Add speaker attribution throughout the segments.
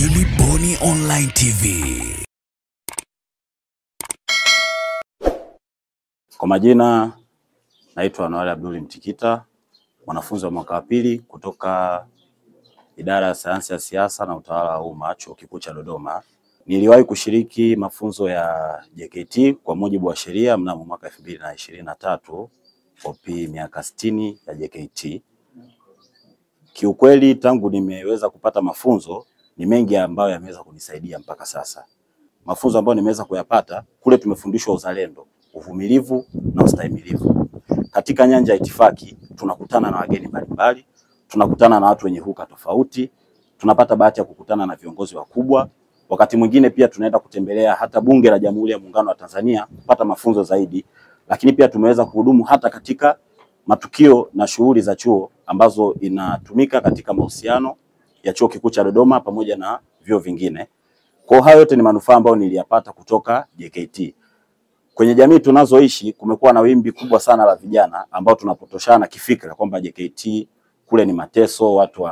Speaker 1: Gilly Bonny Online TV.
Speaker 2: Kwa majina naitwa Anuari Abdul Mtikita, mwanafunzi wa mwaka wa pili kutoka idara ya sayansi ya siasa na utawala wa umma, Chuo Kikuu cha Dodoma. Niliwahi kushiriki mafunzo ya JKT kwa mujibu wa sheria mnamo mwaka 2023 OP miaka 60 ya JKT. Kiukweli tangu nimeweza kupata mafunzo ni mengi ambayo yameweza kunisaidia mpaka sasa. Mafunzo ambayo nimeweza kuyapata kule, tumefundishwa uzalendo, uvumilivu na ustahimilivu. Katika nyanja ya itifaki tunakutana na wageni mbalimbali, tunakutana na watu wenye huka tofauti, tunapata bahati ya kukutana na viongozi wakubwa. Wakati mwingine pia tunaenda kutembelea hata Bunge la Jamhuri ya Muungano wa Tanzania kupata mafunzo zaidi, lakini pia tumeweza kuhudumu hata katika matukio na shughuli za chuo ambazo inatumika katika mahusiano ya Chuo Kikuu cha Dodoma pamoja na vyuo vingine. Kwa hayo yote ni manufaa ambayo niliyapata kutoka JKT. Kwenye jamii tunazoishi kumekuwa na wimbi kubwa sana la vijana ambao tunapotoshana kifikra kwamba JKT kule ni mateso, watu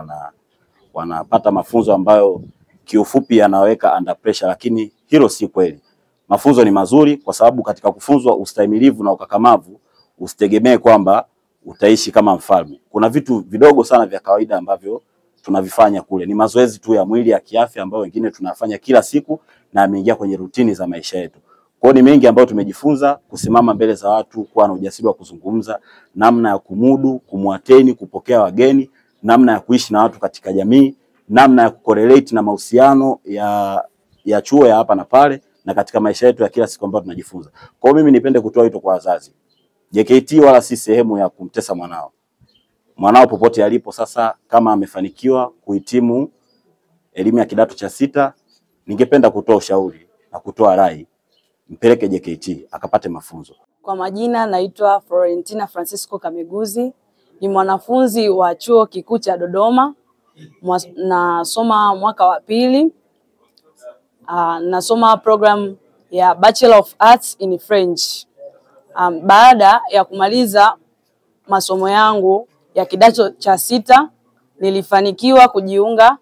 Speaker 2: wanapata mafunzo ambayo kiufupi yanaweka under pressure, lakini hilo si kweli. Mafunzo ni mazuri kwa sababu katika kufunzwa ustahimilivu na ukakamavu, usitegemee kwamba utaishi kama mfalme. Kuna vitu vidogo sana vya kawaida ambavyo tunavifanya kule. Ni mazoezi tu ya mwili ya kiafya ambayo wengine tunafanya kila siku na ameingia kwenye rutini za maisha yetu. Kwa hiyo ni mengi ambayo tumejifunza: kusimama mbele za watu, kuwa na ujasiri wa kuzungumza, namna ya kumudu, kumwateni, kupokea wageni, namna ya kuishi na watu katika jamii, namna ya kucorrelate na mahusiano ya chuo ya hapa na pale na katika maisha yetu ya kila siku ambayo tunajifunza. Kwa hiyo mimi nipende kutoa wito kwa wazazi. JKT wala si sehemu ya kumtesa mwanao. Mwanao popote alipo sasa, kama amefanikiwa kuhitimu elimu ya kidato cha 6, ningependa kutoa ushauri na kutoa rai, mpeleke JKT akapate mafunzo.
Speaker 3: Kwa majina naitwa Florentina Francisco Kameguzi, ni mwanafunzi wa Chuo Kikuu cha Dodoma, nasoma mwaka wa pili. Nasoma program ya Bachelor of Arts in French. Baada ya kumaliza masomo yangu ya kidato cha 6, nilifanikiwa kujiunga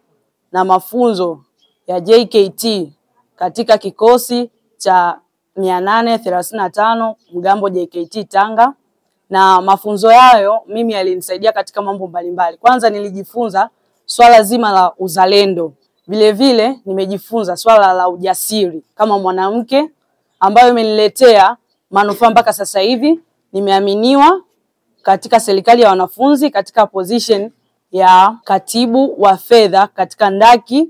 Speaker 3: na mafunzo ya JKT katika kikosi cha 835 Mgambo JKT Tanga, na mafunzo yayo mimi yalinisaidia katika mambo mbalimbali. Kwanza nilijifunza swala zima la uzalendo. Vile vile nimejifunza swala la ujasiri kama mwanamke, ambayo imeniletea manufaa mpaka sasa hivi. Nimeaminiwa katika serikali ya wanafunzi katika position ya katibu wa fedha katika ndaki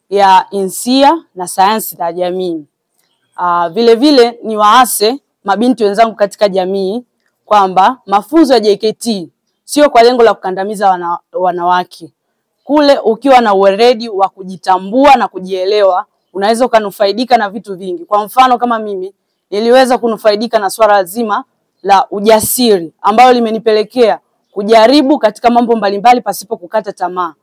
Speaker 3: ya insia na sayansi za jamii. Vile vile ni waase mabinti wenzangu katika jamii kwamba mafunzo ya JKT sio kwa lengo la kukandamiza wanawake. Kule ukiwa na uweredi wa kujitambua na kujielewa, unaweza kunufaidika na vitu vingi. Kwa mfano kama mimi niliweza kunufaidika na swala zima la ujasiri ambalo limenipelekea kujaribu katika mambo mbalimbali pasipo kukata tamaa.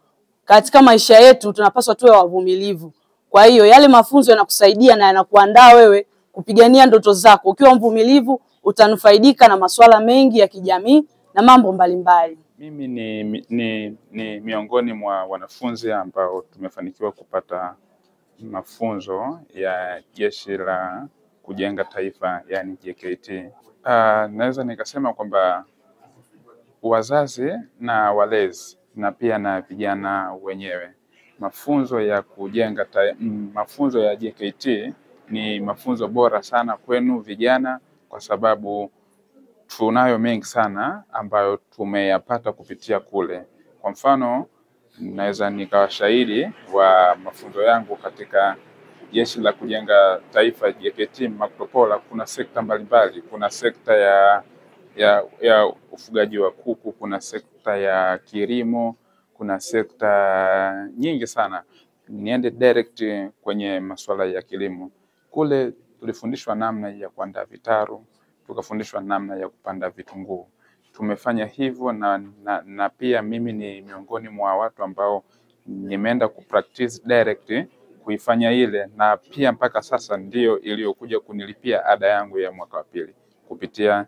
Speaker 3: Katika maisha yetu tunapaswa tuwe wavumilivu. Kwa hiyo yale mafunzo yanakusaidia na yanakuandaa wewe kupigania ndoto zako. Ukiwa mvumilivu utanufaidika na masuala mengi ya kijamii na mambo mbalimbali.
Speaker 4: Mimi ni miongoni mwa wanafunzi ambao tumefanikiwa kupata mafunzo ya Jeshi la Kujenga Taifa, yani JKT. Naweza nikasema kwamba wazazi na walezi na pia na vijana wenyewe, mafunzo ya JKT ni mafunzo bora sana kwenu vijana, kwa sababu tunayo mengi sana ambayo tumeyapata kupitia kule. Kwa mfano, naweza nikawa shahidi wa mafunzo yangu katika Jeshi la Kujenga Taifa JKT Makropola. Kuna sekta mbalimbali, kuna sekta ya ufugaji wa kuku, kuna sekta ya kilimo, kuna sekta nyingi sana. Niende direct kwenye masuala ya kilimo. Kule tulifundishwa namna ya kuandaa vitaru, tukafundishwa namna ya kupanda vitunguu. Tumefanya hivyo na pia mimi ni miongoni mwa watu ambao nimeenda kupractice direct kuifanya ile, na pia mpaka sasa ndio iliyokuja kunilipia ada yangu ya mwaka wa pili kupitia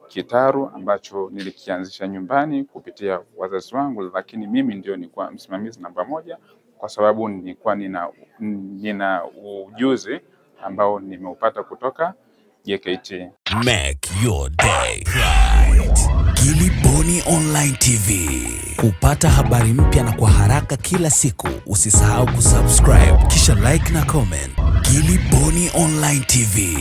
Speaker 4: kitaru ambacho nilikianzisha nyumbani kupitia wazazi wangu, lakini mimi ndio nilikuwa msimamizi namba 1 kwa sababu nilikuwa nina ujuzi ambao nimeupata kutoka JKT.
Speaker 1: Make your day right. Gilly Bonny Online TV. Kupata habari mpya na kwa haraka kila siku, usisahau kusubscribe kisha like na comment. Gilly Bonny Online TV.